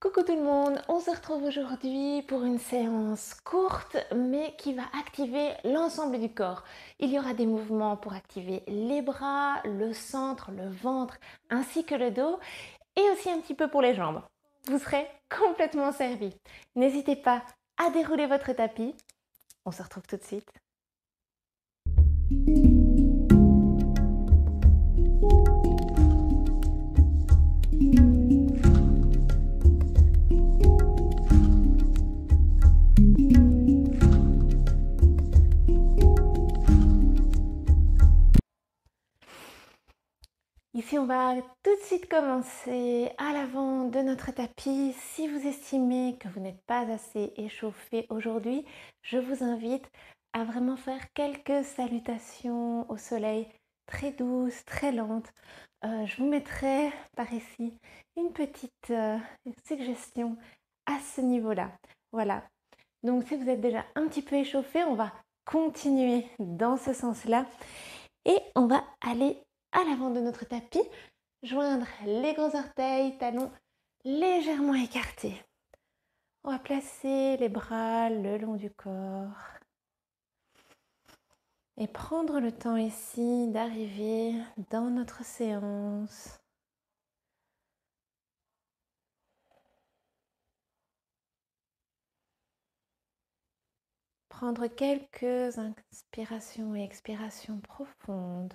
Coucou tout le monde, on se retrouve aujourd'hui pour une séance courte mais qui va activer l'ensemble du corps. Il y aura des mouvements pour activer les bras, le centre, le ventre ainsi que le dos et aussi un petit peu pour les jambes. Vous serez complètement servi. N'hésitez pas à dérouler votre tapis. On se retrouve tout de suite. Ici, on va tout de suite commencer à l'avant de notre tapis. Si vous estimez que vous n'êtes pas assez échauffé aujourd'hui, je vous invite à vraiment faire quelques salutations au soleil très douces, très lentes. Je vous mettrai par ici une petite suggestion à ce niveau-là. Voilà. Donc, si vous êtes déjà un petit peu échauffé, on va continuer dans ce sens-là et on va aller à l'avant de notre tapis, joindre les gros orteils, talons légèrement écartés. On va placer les bras le long du corps et prendre le temps ici d'arriver dans notre séance. Prendre quelques inspirations et expirations profondes.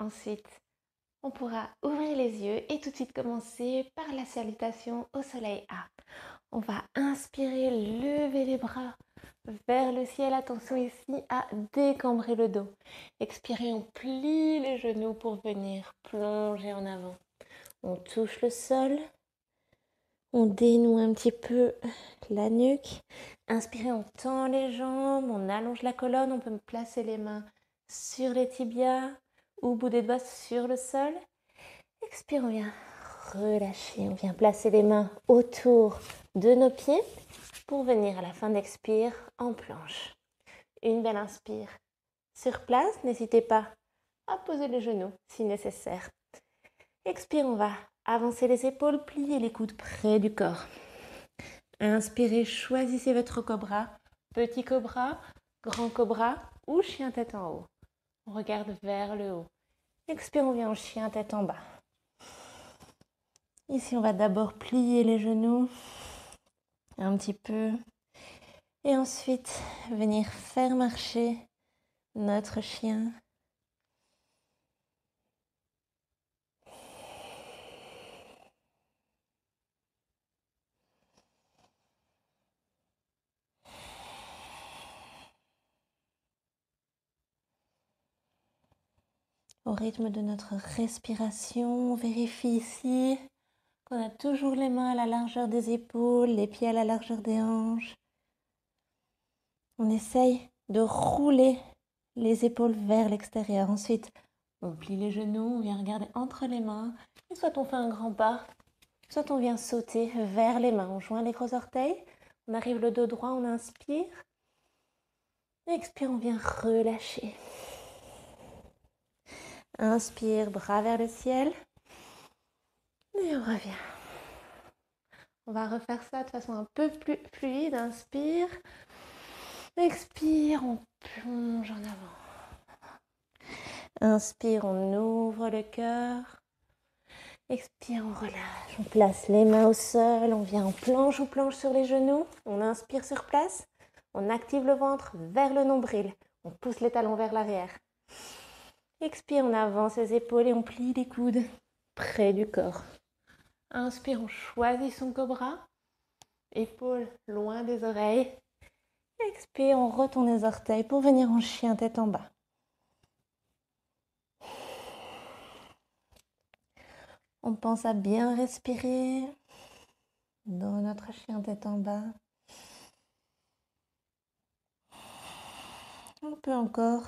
Ensuite, on pourra ouvrir les yeux et tout de suite commencer par la salutation au soleil A. On va inspirer, lever les bras vers le ciel. Attention ici à décambrer le dos. Expirez, on plie les genoux pour venir plonger en avant. On touche le sol. On dénoue un petit peu la nuque. Inspirez, on tend les jambes, on allonge la colonne. On peut placer les mains sur les tibias ou bout des doigts sur le sol. Expire, on vient relâcher. On vient placer les mains autour de nos pieds pour venir à la fin d'expire en planche. Une belle inspire sur place. N'hésitez pas à poser les genoux si nécessaire. Expire, on va avancer les épaules, plier les coudes près du corps. Inspirez, choisissez votre cobra. Petit cobra, grand cobra ou chien tête en haut. On regarde vers le haut. Expire, on vient en chien tête en bas. Ici, on va d'abord plier les genoux un petit peu et ensuite venir faire marcher notre chien. Au rythme de notre respiration, on vérifie ici qu'on a toujours les mains à la largeur des épaules, les pieds à la largeur des hanches. On essaye de rouler les épaules vers l'extérieur. Ensuite, on plie les genoux, on vient regarder entre les mains. Et soit on fait un grand pas, soit on vient sauter vers les mains. On joint les gros orteils, on arrive le dos droit, on inspire. Expire, on vient relâcher. Inspire, bras vers le ciel. Et on revient. On va refaire ça de façon un peu plus fluide. Inspire. Expire, on plonge en avant. Inspire, on ouvre le cœur. Expire, on relâche. On place les mains au sol. On vient en planche ou planche sur les genoux. On inspire sur place. On active le ventre vers le nombril. On pousse les talons vers l'arrière. Expire, on avance les épaules et on plie les coudes près du corps. Inspire, on choisit son cobra. Épaules loin des oreilles. Expire, on retourne les orteils pour venir en chien tête en bas. On pense à bien respirer dans notre chien tête en bas. On peut encore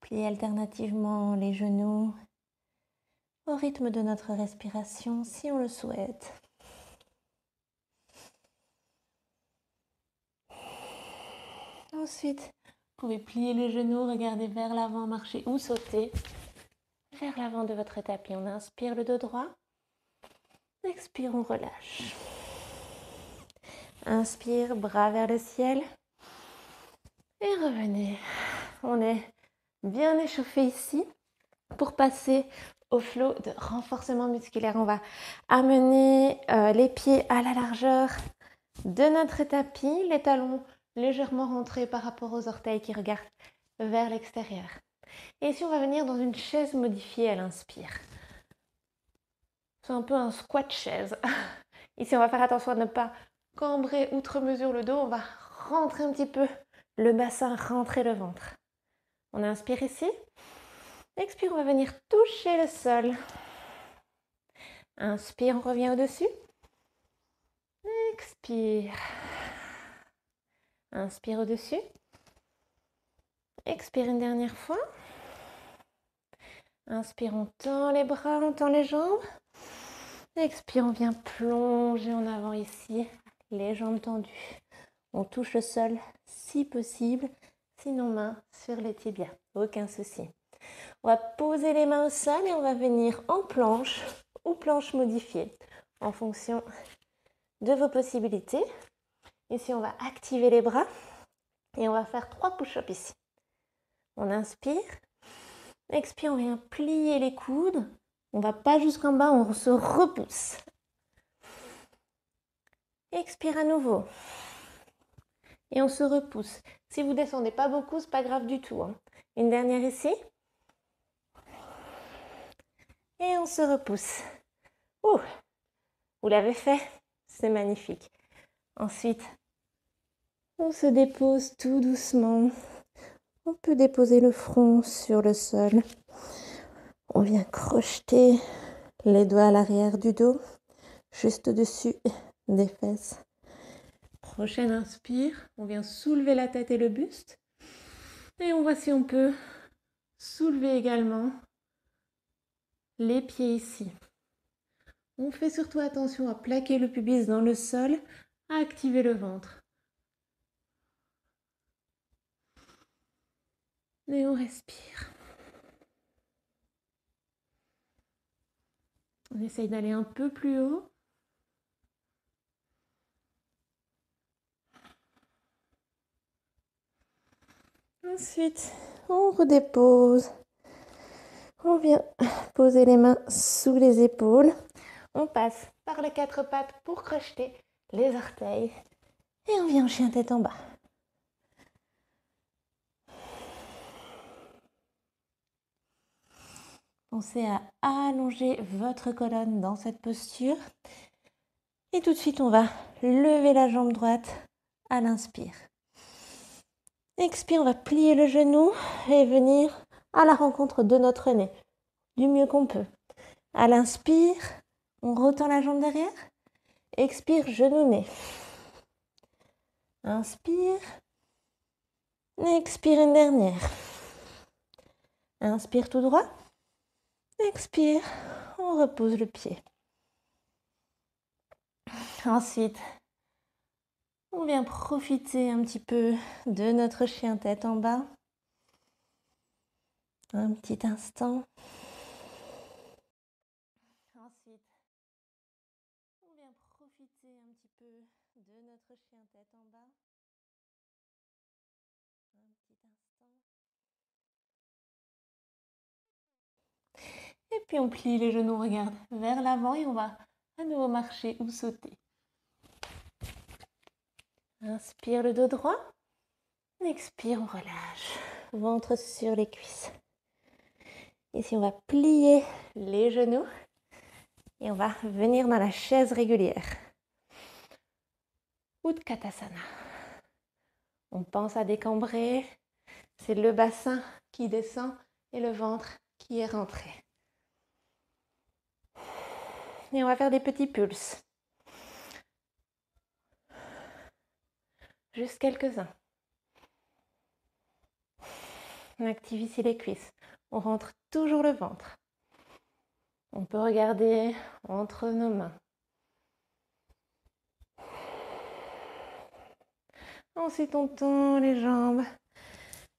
plier alternativement les genoux au rythme de notre respiration si on le souhaite. Ensuite, vous pouvez plier les genoux, regarder vers l'avant, marcher ou sauter vers l'avant de votre tapis. On inspire le dos droit. Expire, on relâche. Inspire, bras vers le ciel. Et revenez. On est bien échauffé ici. Pour passer au flot de renforcement musculaire, on va amener les pieds à la largeur de notre tapis, les talons légèrement rentrés par rapport aux orteils qui regardent vers l'extérieur. Et ici, on va venir dans une chaise modifiée à l'inspire. C'est un peu un squat chaise. Ici, on va faire attention à ne pas cambrer outre mesure le dos. On va rentrer un petit peu le bassin, rentrer le ventre. On inspire ici. Expire, on va venir toucher le sol. Inspire, on revient au-dessus. Expire. Inspire au-dessus. Expire une dernière fois. Inspire, on tend les bras, on tend les jambes. Expire, on vient plonger en avant ici, les jambes tendues. On touche le sol si possible, sinon main sur les tibias, aucun souci. On va poser les mains au sol et on va venir en planche ou planche modifiée en fonction de vos possibilités. Ici, on va activer les bras et on va faire 3 push-ups ici. On inspire, expire, on vient plier les coudes. On ne va pas jusqu'en bas, on se repousse. Expire à nouveau. Et on se repousse. Si vous ne descendez pas beaucoup, ce n'est pas grave du tout. Une dernière ici. Et on se repousse. Ouh, vous l'avez fait, c'est magnifique. Ensuite, on se dépose tout doucement. On peut déposer le front sur le sol. On vient crocheter les doigts à l'arrière du dos, juste au-dessus des fesses. Prochaine inspire, on vient soulever la tête et le buste. Et on voit si on peut soulever également les pieds ici. On fait surtout attention à plaquer le pubis dans le sol, à activer le ventre. Et on respire. On essaye d'aller un peu plus haut. Ensuite, on redépose. On vient poser les mains sous les épaules. On passe par les 4 pattes pour crocheter les orteils. Et on vient en chien tête en bas. Pensez à allonger votre colonne dans cette posture. Et tout de suite, on va lever la jambe droite à l'inspire. Expire, on va plier le genou et venir à la rencontre de notre nez, du mieux qu'on peut. À l'inspire, on retend la jambe derrière. Expire, genou-nez. Inspire. Expire une dernière. Inspire tout droit. Expire, on repose le pied. Ensuite, on vient profiter un petit peu de notre chien tête en bas. Un petit instant. Ensuite, on vient profiter un petit peu de notre chien tête en bas. Un petit instant. Et puis on plie les genoux, regarde, vers l'avant et on va à nouveau marcher ou sauter. Inspire le dos droit. Expire, on relâche. Ventre sur les cuisses. Ici, on va plier les genoux et on va venir dans la chaise régulière. Utkatasana. On pense à décambrer. C'est le bassin qui descend et le ventre qui est rentré. Et on va faire des petits pulses. Juste quelques-uns. On active ici les cuisses. On rentre toujours le ventre. On peut regarder entre nos mains. Ensuite, on tend les jambes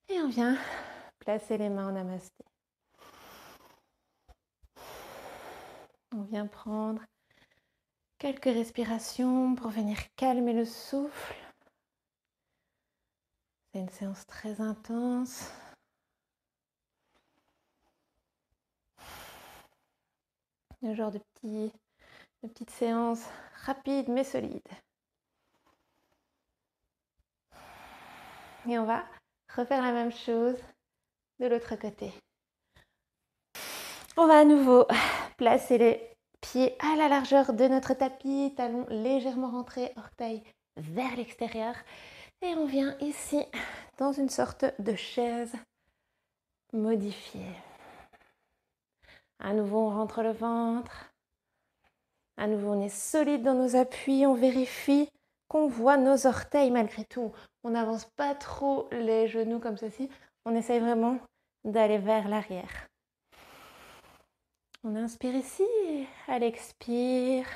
et on vient placer les mains en namasté. On vient prendre quelques respirations pour venir calmer le souffle. C'est une séance très intense. Le genre de petite séance rapide mais solide. Et on va refaire la même chose de l'autre côté. On va à nouveau placer les pieds à la largeur de notre tapis, talons légèrement rentrés, orteils vers l'extérieur. Et on vient ici dans une sorte de chaise modifiée. À nouveau, on rentre le ventre. À nouveau, on est solide dans nos appuis. On vérifie qu'on voit nos orteils malgré tout. On n'avance pas trop les genoux comme ceci. On essaye vraiment d'aller vers l'arrière. On inspire ici et à l'expire,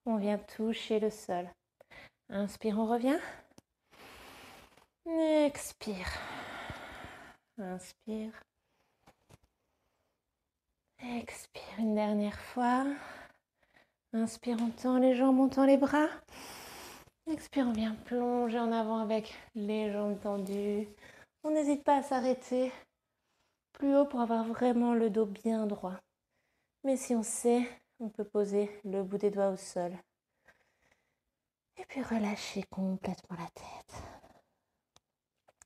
on vient toucher le sol. Inspire, on revient. Expire. Inspire. Expire une dernière fois. Inspire, on tend les jambes, on tend les bras. Expire, on vient plonger en avant avec les jambes tendues. On n'hésite pas à s'arrêter plus haut pour avoir vraiment le dos bien droit. Mais si on sait, on peut poser le bout des doigts au sol. Et puis relâcher complètement la tête.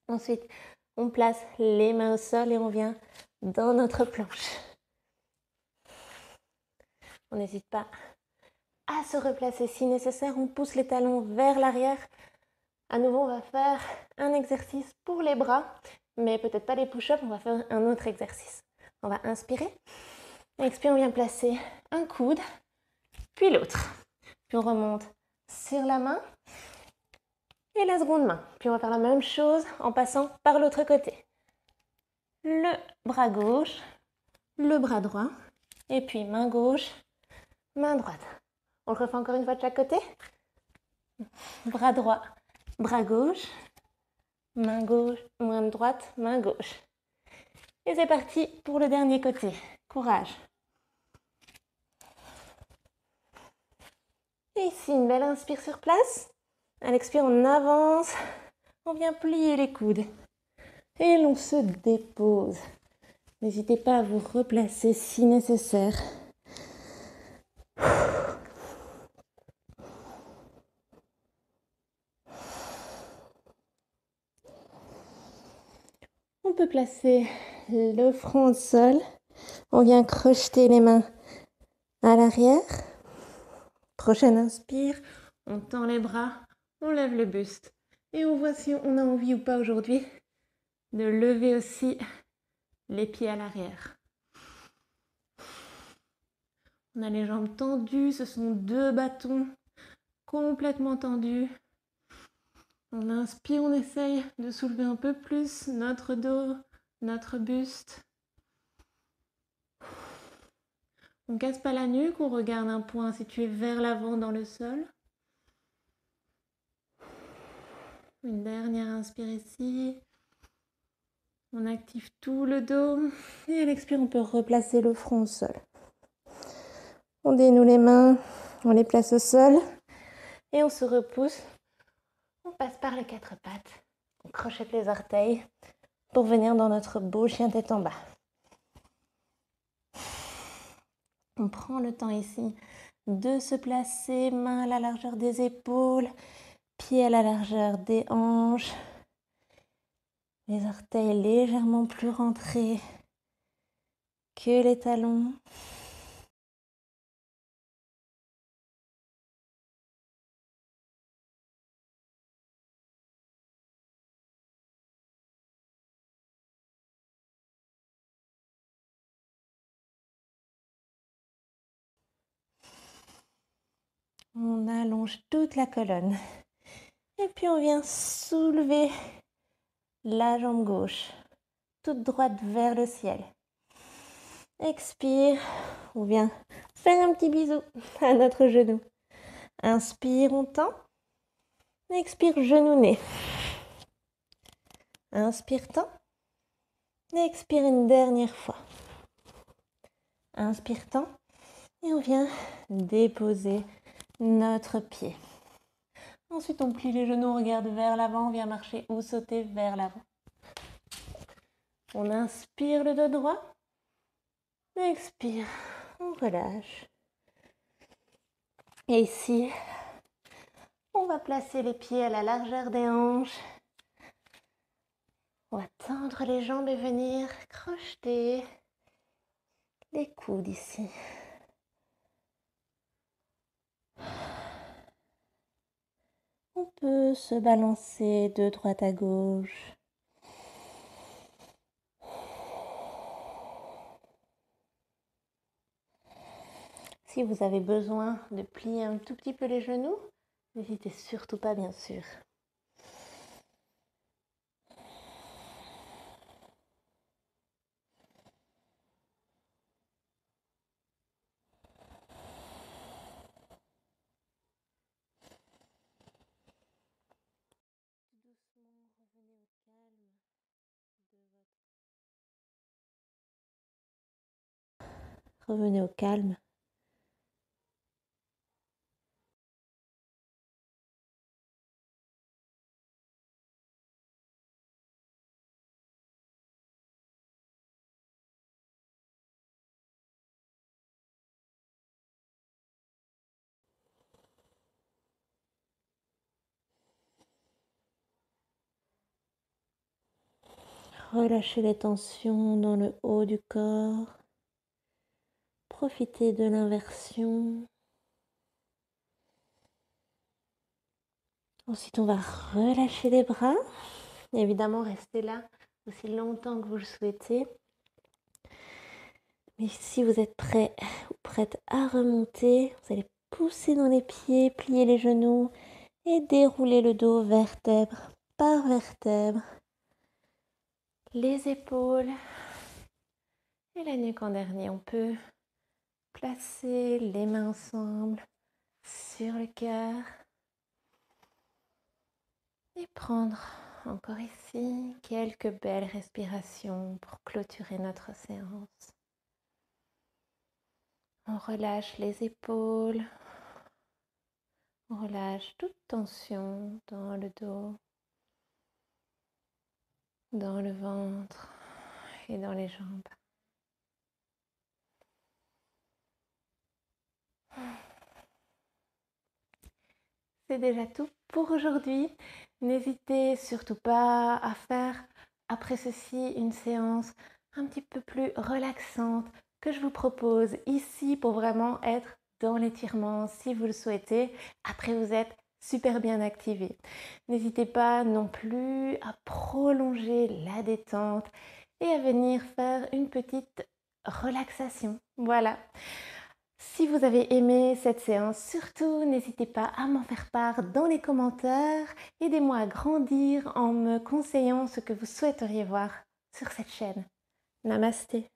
Ensuite, on place les mains au sol et on vient dans notre planche. On n'hésite pas à se replacer si nécessaire. On pousse les talons vers l'arrière. À nouveau, on va faire un exercice pour les bras, mais peut-être pas les push-ups. On va faire un autre exercice. On va inspirer. Expire, on vient placer un coude, puis l'autre. Puis on remonte sur la main et la seconde main. Puis on va faire la même chose en passant par l'autre côté. Le bras gauche, le bras droit, et puis main gauche, main droite. On le refait encore une fois de chaque côté. Bras droit, bras gauche, main droite, main gauche. Et c'est parti pour le dernier côté. Courage. Et ici, une belle inspire sur place. À l'expire, on avance. On vient plier les coudes. Et l'on se dépose. N'hésitez pas à vous replacer si nécessaire. On peut placer le front au sol. On vient crocheter les mains à l'arrière. Prochaine inspire, on tend les bras, on lève le buste. Et on voit si on a envie ou pas aujourd'hui de lever aussi les pieds à l'arrière. On a les jambes tendues, ce sont 2 bâtons complètement tendus. On inspire, on essaye de soulever un peu plus notre dos, notre buste. On ne casse pas la nuque, on regarde un point situé vers l'avant dans le sol. Une dernière inspire ici. On active tout le dos. Et à l'expire, on peut replacer le front au sol. On dénoue les mains, on les place au sol. Et on se repousse. On passe par les 4 pattes. On crochette les orteils pour venir dans notre beau chien tête en bas. On prend le temps ici de se placer, main à la largeur des épaules, pieds à la largeur des hanches, les orteils légèrement plus rentrés que les talons. On allonge toute la colonne. Et puis on vient soulever la jambe gauche, toute droite vers le ciel. Expire, On vient faire un petit bisou à notre genou. Inspire, on tend. Expire, genou, nez. Inspire, tend. Expire une dernière fois. Inspire, tend. Et on vient déposer notre pied. Ensuite, on plie les genoux, on regarde vers l'avant, on vient marcher ou sauter vers l'avant. On inspire le dos droit. Expire, on relâche. Et ici, on va placer les pieds à la largeur des hanches. On va tendre les jambes et venir crocheter les coudes ici. On peut se balancer de droite à gauche. Si vous avez besoin de plier un tout petit peu les genoux, n'hésitez surtout pas, bien sûr. Revenez au calme. Relâchez les tensions dans le haut du corps. Profitez de l'inversion. Ensuite, on va relâcher les bras. Évidemment, restez là aussi longtemps que vous le souhaitez. Mais si vous êtes prêt ou prête à remonter, vous allez pousser dans les pieds, plier les genoux et dérouler le dos vertèbre par vertèbre. Les épaules et la nuque en dernier. On peut placer les mains ensemble sur le cœur et prendre encore ici quelques belles respirations pour clôturer notre séance. On relâche les épaules, on relâche toute tension dans le dos, dans le ventre et dans les jambes. C'est déjà tout pour aujourd'hui. N'hésitez surtout pas à faire après ceci une séance un petit peu plus relaxante que je vous propose ici pour vraiment être dans l'étirement si vous le souhaitez. Après, vous êtes super bien activé. N'hésitez pas non plus à prolonger la détente et à venir faire une petite relaxation. Voilà. Si vous avez aimé cette séance, surtout n'hésitez pas à m'en faire part dans les commentaires. Aidez-moi à grandir en me conseillant ce que vous souhaiteriez voir sur cette chaîne. Namasté.